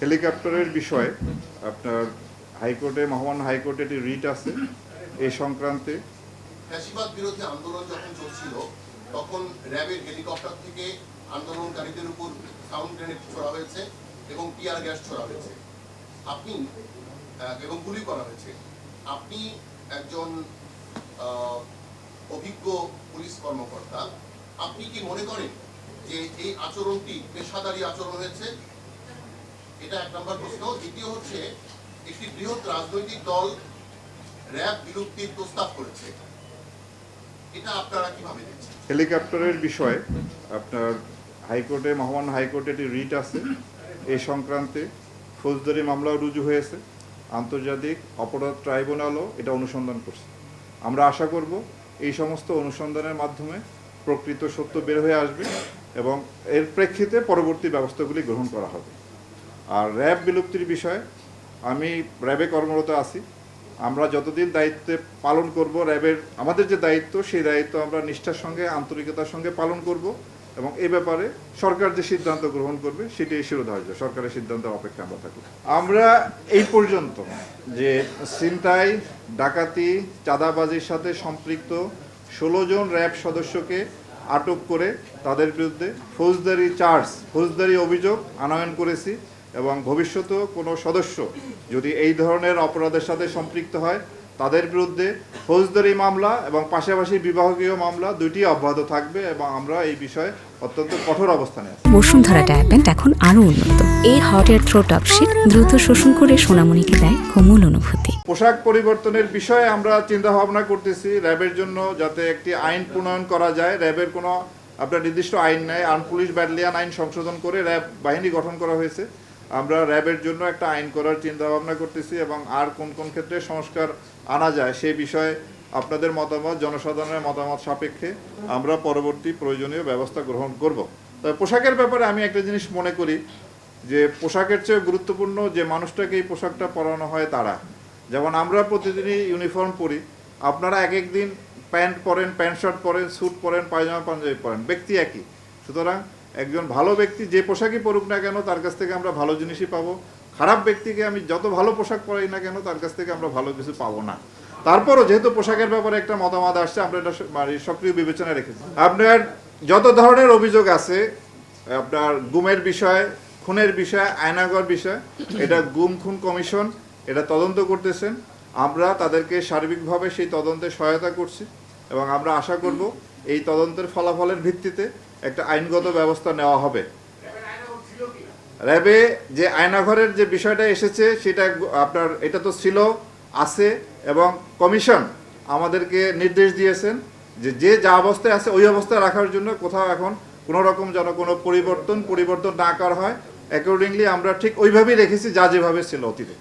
হেলিকপ্টারের বিষয়ে আপনার হাইকোর্টে, মহামান্য হাইকোর্টে একটি রিট আছে এই সংক্রান্তে। ফ্যাসিবাদ বিরোধী আন্দোলন যখন চলছিল তখন র্যাবের হেলিকপ্টার থেকে আন্দোলনকারীদের উপর সাউন্ড গ্রেনেড ছোড়া হয়েছে এবং টিয়ার গ্যাস ছোড়া হয়েছে, আপনি এবং গুলি করা হয়েছে। আপনি একজন অভিজ্ঞ পুলিশ কর্মকর্তা, আপনি কি মনে করেন যে এই আচরণটি পেশাদারী আচরণ হয়েছে? এটা এক নম্বর প্রশ্ন। দ্বিতীয় হচ্ছে, একটি বৃহৎ রাজনৈতিক দল র্যাব বিলুপ্তির প্রস্তাব করেছে, এটা আপনারা কিভাবে দেখছেন? হেলিকপ্টারের বিষয়ে আপনার হাইকোর্টে, মহামান্য হাইকোর্টে একটি রিট আছে এই সংক্রান্তে। ফৌজদারি মামলাও রুজু হয়েছে, আন্তর্জাতিক অপরাধ ট্রাইব্যুনালও এটা অনুসন্ধান করছে। আমরা আশা করব এই সমস্ত অনুসন্ধানের মাধ্যমে প্রকৃত সত্য বের হয়ে আসবে এবং এর প্রেক্ষিতে পরবর্তী ব্যবস্থাগুলি গ্রহণ করা হবে। আর র্যাব বিলুপ্তির বিষয়ে আমি র্যাবে কর্মরত আছি। আমরা যতদিন দায়িত্বে পালন করব, র্যাবের আমাদের যে দায়িত্ব, সেই দায়িত্ব আমরা নিষ্ঠার সঙ্গে, আন্তরিকতার সঙ্গে পালন করব এবং এই ব্যাপারে সরকার যে সিদ্ধান্ত গ্রহণ করবে সেটাই শিরোধার্য। সরকারের সিদ্ধান্তের অপেক্ষা আমরা থাকি। আমরা এই পর্যন্ত যে ছিনতাই, ডাকাতি, চাঁদাবাজির সাথে সম্পৃক্ত 16 জন র্যাব সদস্যকে আটক করে তাদের বিরুদ্ধে ফৌজদারি অভিযোগ আনয়ন করেছি এবং ভবিষ্যতেও কোনো সদস্য যদি এই ধরনের অপরাধের সাথে সম্পৃক্ত হয় তাদের বিরুদ্ধে ফৌজদারি মামলা এবং পাশাপাশি বিভাগীয় মামলা দুইটি অব্যাহত থাকবে এবং আমরা এই বিষয়ে অত্যন্ত কঠোর অবস্থানে আছি। বসুন্ধরা ডায়াপেন্ট এখন আরো উন্নত। এই হট এয়ার থ্রো টপ শীত দ্রুত শোষণ করে সোনামণিকে দেয় কোমল অনুভূতি। পোশাক পরিবর্তনের বিষয়ে আমরা চিন্তা ভাবনা করতেছি র্যাবের জন্য যাতে একটি আইন প্রণয়ন করা যায়। র্যাবের কোনো আপনার নির্দিষ্ট আইন নেই, আর্ম পুলিশ ব্যাটালিয়ান আইন সংশোধন করে র্যাব বাহিনী গঠন করা হয়েছে। আমরা র্যাবের জন্য একটা আইন করার চিন্তা ভাবনা করতেছি এবং আর কোন কোন ক্ষেত্রে সংস্কার আনা যায় সেই বিষয়ে আপনাদের মতামত, জনসাধারণের মতামত সাপেক্ষে আমরা পরবর্তী প্রয়োজনীয় ব্যবস্থা গ্রহণ করব। তবে পোশাকের ব্যাপারে আমি একটা জিনিস মনে করি যে পোশাকের চেয়ে গুরুত্বপূর্ণ যে মানুষটাকে এই পোশাকটা পরানো হয় তারা। যেমন আমরা প্রতিদিনই ইউনিফর্ম পরি, আপনারা এক এক দিন প্যান্ট পরেন, প্যান্ট শার্ট পরেন, স্যুট পরেন, পায়জামা পাঞ্জাবি পরেন, ব্যক্তি একই। সুতরাং একজন ভালো ব্যক্তি যে পোশাকই পরুক না কেন তার কাছ থেকে আমরা ভালো জিনিসই পাবো। খারাপ ব্যক্তিকে আমি যত ভালো পোশাক পরাই না কেন তার কাছ থেকে আমরা ভালো কিছু পাবো না। তারপরও যেহেতু পোশাকের ব্যাপারে একটা মতামত আসছে, আমরা এটা সক্রিয় বিবেচনায় রেখেছি। আপনার যত ধরনের অভিযোগ আছে, আপনার গুমের বিষয়, খুনের বিষয়, আয়নাঘর বিষয়, এটা গুম খুন কমিশন এটা তদন্ত করতেছেন। আমরা তাদেরকে সার্বিকভাবে সেই তদন্তে সহায়তা করছি এবং আমরা আশা করব এই তদন্তের ফলাফলের ভিত্তিতে একটা আইনগত ব্যবস্থা নেওয়া হবে। র্যাবে যে আয়নাঘরের যে বিষয়টা এসেছে সেটা আপনার এটা তো ছিল, আছে এবং কমিশন আমাদেরকে নির্দেশ দিয়েছেন যে যে যা অবস্থায় আছে ওই অবস্থায় রাখার জন্য, কোথাও এখন কোনো রকম যেন কোনো পরিবর্তন না করা হয়। অ্যাকর্ডিংলি আমরা ঠিক ওইভাবেই রেখেছি যা যেভাবে ছিল অতীতে।